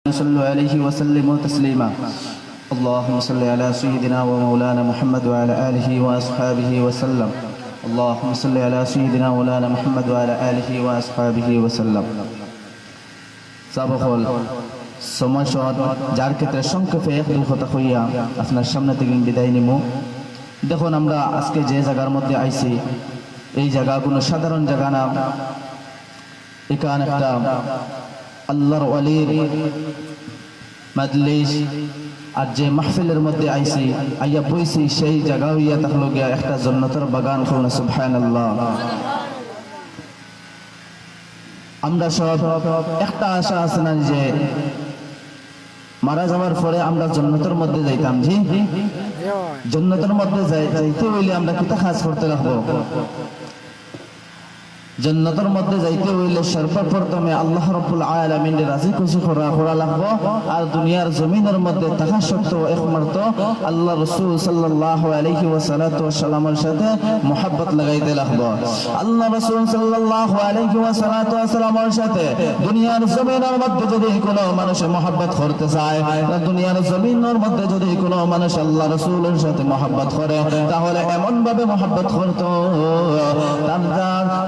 صلوا عليه وسلموا تسليما اللهم صل على سيدنا ومولانا محمد وعلى آله وأصحابه وسلم اللهم صل على سيدنا ومولانا محمد وعلى آله وأصحابه وسلم সাবহল সময় যার ক্ষেত্রে সংক্ষেপে এক দুই কথা হইয়া আপনার সামনে থেকে বিদায় নিব। দেখুন আমরা আজকে যে জায়গার মধ্যে আইছি এই জায়গা কোনো সাধারণ জায়গা না। এখানে একটা আল্লাহর ওয়ালির মাজলিস আর যে মাহফিলের মধ্যে আইছি আইয়া বইছি সেই জায়গা হইয়া থাকলো গিয়া একটা জান্নাতের বাগান। করুন সুবহানাল্লাহ। আমরা সব একটা আশা আছে না যে মারা যাওয়ার পরে আমরা জান্নাতের মধ্যে যাইতাম। জি জান্নাতের মধ্যে যাইতে হইলে আমরা কিতা কাজ করতে রাখবো? জান্নাতের মধ্যে যাইতে হইলে সর্বপ্রথমে আল্লাহ রাব্বুল আলামিনের রাজি খুশি করা লাগবে। আর দুনিয়ার জমিনের মধ্যে থাকা সত্ত্বেও একমাত্র আল্লাহ রাসূল সাল্লাল্লাহু আলাইহি ওয়াসাল্লামের সাথে মুহাব্বত লাগাইতে লাগবে। আল্লাহ রাসূল সাল্লাল্লাহু আলাইহি ওয়াসাল্লামের সাথে দুনিয়ার জমিনের মধ্যে যদি কোনো মানুষ মুহাব্বত করতে চায়, দুনিয়ার জমিনের মধ্যে যদি কোনো মানুষ আল্লাহ রাসূলের সাথে মুহাব্বত করে, তাহলে এমন ভাবে মুহাব্বত করতে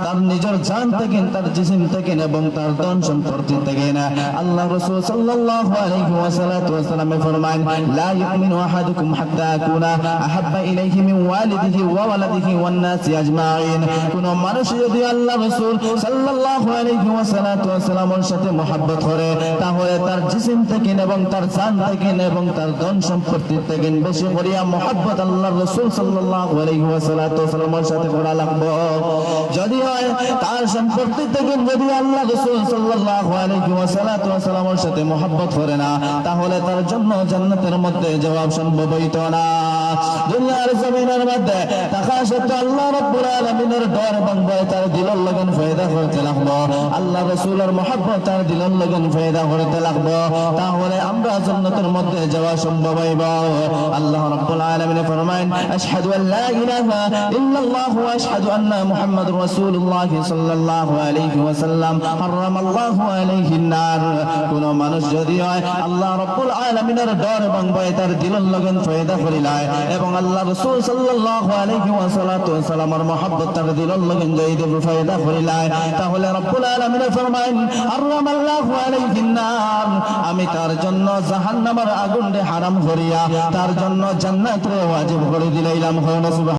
তার নিজের জান থেকে, তার জিসিম থেকে এবং তার ধন সম্পত্তি থেকে না। আল্লাহ রাসূল সাল্লাল্লাহু আলাইহি ওয়াসাল্লাম ফরমান, লা ইউমিনু আহাদুকুম হাত্তা আকুনা আহাব্বা ইলাইহি মিন ওয়ালিদিহি ওয়া ওয়ালাদিহি ওয়ান নাসি আজমাইন। কোন মানুষ যদি আল্লাহ রাসূল সাল্লাল্লাহু আলাইহি ওয়াসাল্লামের সাথে মুহাব্বত করে, তাহলে তার জিসিম থেকে এবং তার জান থেকে এবং তার ধন সম্পত্তি থেকে বেশি করিয়া মুহাব্বত আল্লাহ রাসূল সাল্লাল্লাহু আলাইহি ওয়াসাল্লামের সাথে করা লাগবে। যদি হয় তার সম্পত্তি থেকে যদি আল্লাহ রাসূল সাল্লাল্লাহু আলাইহি ওয়াসাল্লামের সাথে মুহাব্বত করে না, তাহলে তার জন্য জান্নাতের মধ্যে যাওয়া সম্ভব হইত না। দুনিয়ার জমিনের মধ্যে থাকা সত্ত্বেও আল্লাহ রাব্বুল আলামিনের ডর এবং ভয় তার দিলের লগন ফায়দা করতে লাগবে। আল্লাহ রাসূলের মুহাব্বত তার দিলের লগন ফায়দা করতে লাগবে, তাহলে আমরা জান্নাতের মধ্যে যাওয়া সম্ভব হইব। আল্লাহ রাব্বুল আলামিন ফরমায়, আশহাদু আল্লা ইলাহা ইল্লাল্লাহু ওয়া আশহাদু আন্না মুহাম্মাদুর রাসূলুল্লাহ সাল্লাল্লাহু আলাইহি ওয়াসাল্লাম হারামাল্লাহু আলাইহিন নার। কোন মানুষ যদি হয় আল্লাহ রাব্বুল আলামিনের ডর এবং ভয় তার দিলের লগন ফায়দা করিলায় এবং আল্লাহ রাসূল সাল্লাল্লাহু আলাইহি ওয়াসাল্লামের মুহাব্বত তার দিলের লগন যদি ফায়দা করিলায়, তাহলে রাব্বুল আলামিন ফরমায়, হারামাল্লাহু আলাইহিন নার, আমি তার জন্য জাহান্নামের আগুন হারাম করিয়া তার জন্য জান্নাত ওয়াজিব করে দিলাম।